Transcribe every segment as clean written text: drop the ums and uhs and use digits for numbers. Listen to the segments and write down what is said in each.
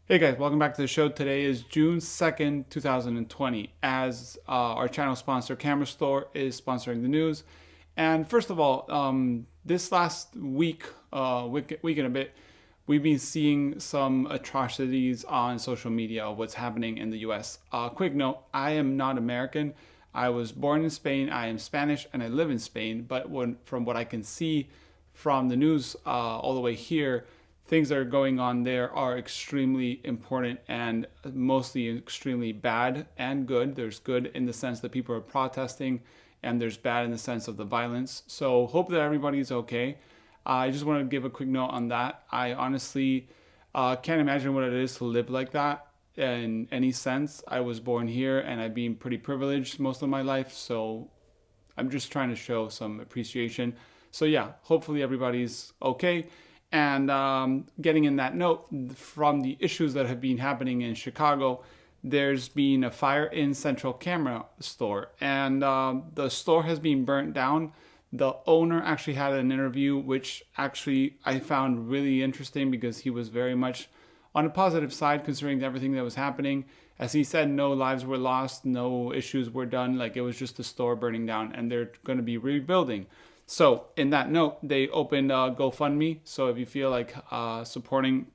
Hey guys, welcome back to the show. Today is June 2nd, 2020, as our channel sponsor, Camera Store, is sponsoring the news. And first of all, this last week and a bit, we've been seeing some atrocities on social media of what's happening in the US. Quick note, I am not American. I was born in Spain, I am Spanish, and I live in Spain. But from what I can see from the news all the way here, things that are going on there are extremely important and mostly extremely bad and good. There's good in the sense that people are protesting, and there's bad in the sense of the violence. So hope that everybody's okay. I just want to give a quick note on that. I honestly can't imagine what it is to live like that in any sense. I was born here and I've been pretty privileged most of my life, so I'm just trying to show some appreciation. So yeah, hopefully everybody's okay. And getting in that note, from the issues that have been happening in Chicago, there's been a fire in Central Camera Store, and the store has been burnt down. The owner actually had an interview, which actually I found really interesting because he was very much on a positive side considering everything that was happening. As he said, no lives were lost, no issues were done. Like, it was just the store burning down, and they're going to be rebuilding. So, in that note, they opened GoFundMe. So, if you feel like supporting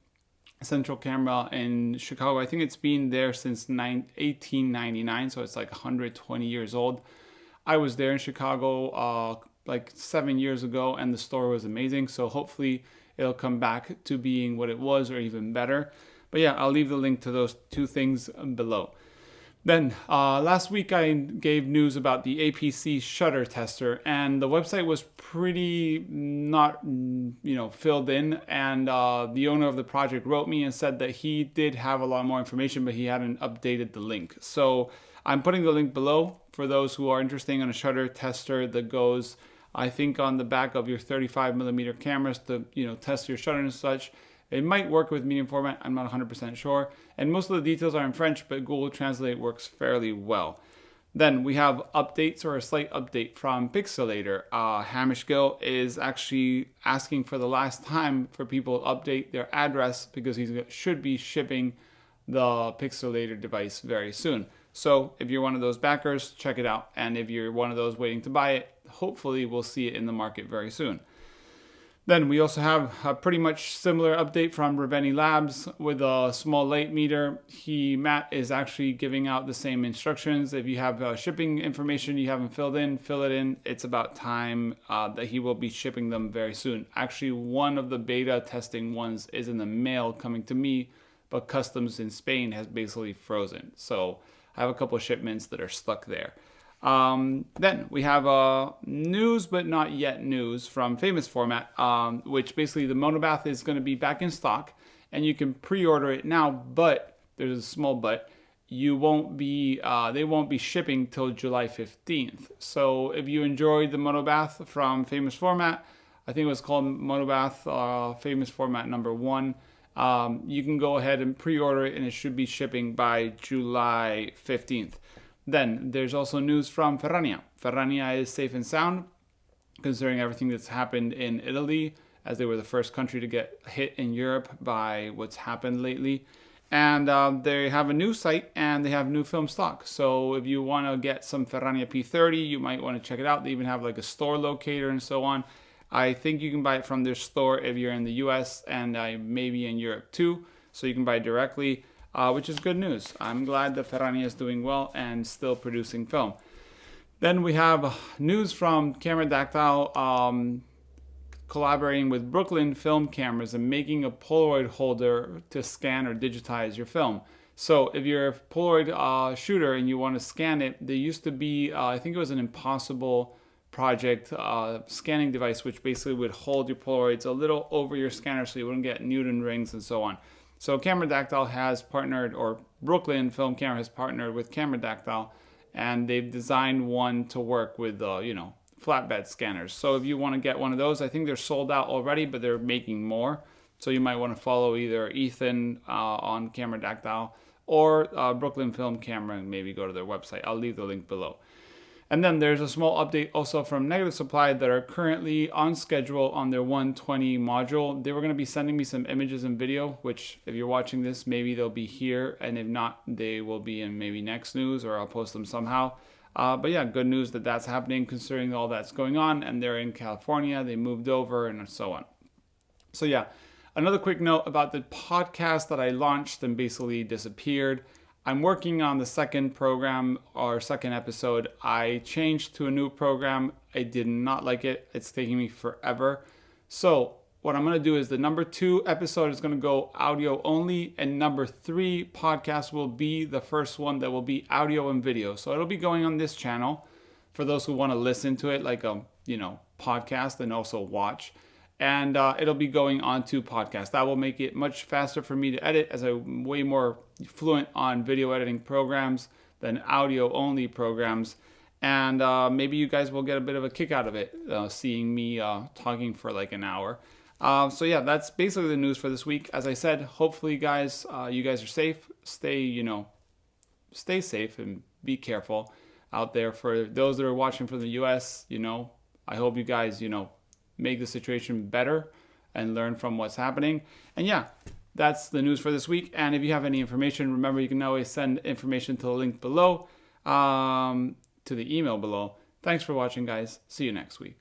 Central Camera in Chicago, I think it's been there since 1899, so it's like 120 years old. I was there in Chicago like 7 years ago, and the store was amazing. So, hopefully, it'll come back to being what it was or even better. But yeah, I'll leave the link to those two things below. Then last week I gave news about the APC Shutter Tester, and the website was pretty not filled in. And the owner of the project wrote me and said that he did have a lot more information, but he hadn't updated the link. So I'm putting the link below for those who are interested in a shutter tester that goes, I think, on the back of your 35mm cameras to test your shutter and such. It might work with medium format, I'm not 100% sure. And most of the details are in French, but Google Translate works fairly well. Then we have updates, or a slight update from Pixl-ltr. Hamish Gill is actually asking for the last time for people to update their address because he should be shipping the Pixl-ltr device very soon. So if you're one of those backers, check it out. And if you're one of those waiting to buy it, hopefully we'll see it in the market very soon. Then we also have a pretty much similar update from Reveni Labs with a small light meter. Matt is actually giving out the same instructions. If you have shipping information you haven't filled in, fill it in. It's about time that he will be shipping them very soon. Actually, one of the beta testing ones is in the mail coming to me, but customs in Spain has basically frozen. So I have a couple of shipments that are stuck there. Then we have news, but not yet news, from Famous Format, which basically the Monobath is going to be back in stock, and you can pre-order it now. But there's a small but: they won't be shipping till July 15th. So if you enjoyed the Monobath from Famous Format, I think it was called Monobath Famous Format number 1. You can go ahead and pre-order it, and it should be shipping by July 15th. Then there's also news from Ferrania. Ferrania is safe and sound, considering everything that's happened in Italy, as they were the first country to get hit in Europe by what's happened lately. And they have a new site, and they have new film stock. So if you want to get some Ferrania P30, you might want to check it out. They even have like a store locator and so on. I think you can buy it from their store if you're in the US, and maybe in Europe too. So you can buy it directly. Which is good news. I'm glad that Ferrania is doing well and still producing film. Then we have news from Cameradactyl collaborating with Brooklyn Film Cameras and making a Polaroid holder to scan or digitize your film. So if you're a Polaroid shooter and you want to scan it, there used to be, I think it was an Impossible Project scanning device, which basically would hold your Polaroids a little over your scanner so you wouldn't get Newton rings and so on. So Cameradactyl has partnered, or Brooklyn Film Camera has partnered with Cameradactyl, and they've designed one to work with, flatbed scanners. So if you want to get one of those, I think they're sold out already, but they're making more. So you might want to follow either Ethan on Cameradactyl or Brooklyn Film Camera and maybe go to their website. I'll leave the link below. And then there's a small update also from Negative Supply that are currently on schedule on their 120 module. They were going to be sending me some images and video, which if you're watching this, maybe they'll be here. And if not, they will be in maybe next news, or I'll post them somehow. But yeah, good news that that's happening considering all that's going on. And they're in California, they moved over and so on. So yeah, another quick note about the podcast that I launched and basically disappeared. I'm working on the second program or second episode. I changed to a new program. I did not like it. It's taking me forever. So what I'm going to do is the number 2 episode is going to go audio only, and number 3 podcast will be the first one that will be audio and video. So it'll be going on this channel for those who want to listen to it like a, podcast and also watch. And it'll be going on to podcast. That will make it much faster for me to edit, as I'm way more fluent on video editing programs than audio only programs. And maybe you guys will get a bit of a kick out of it, seeing me talking for like an hour. So yeah, that's basically the news for this week. As I said, hopefully guys, you guys are safe. Stay safe and be careful out there. For those that are watching from the US, I hope you guys, make the situation better and learn from what's happening. And yeah, that's the news for this week. And if you have any information, remember you can always send information to the link below, to the email below. Thanks for watching, guys. See you next week.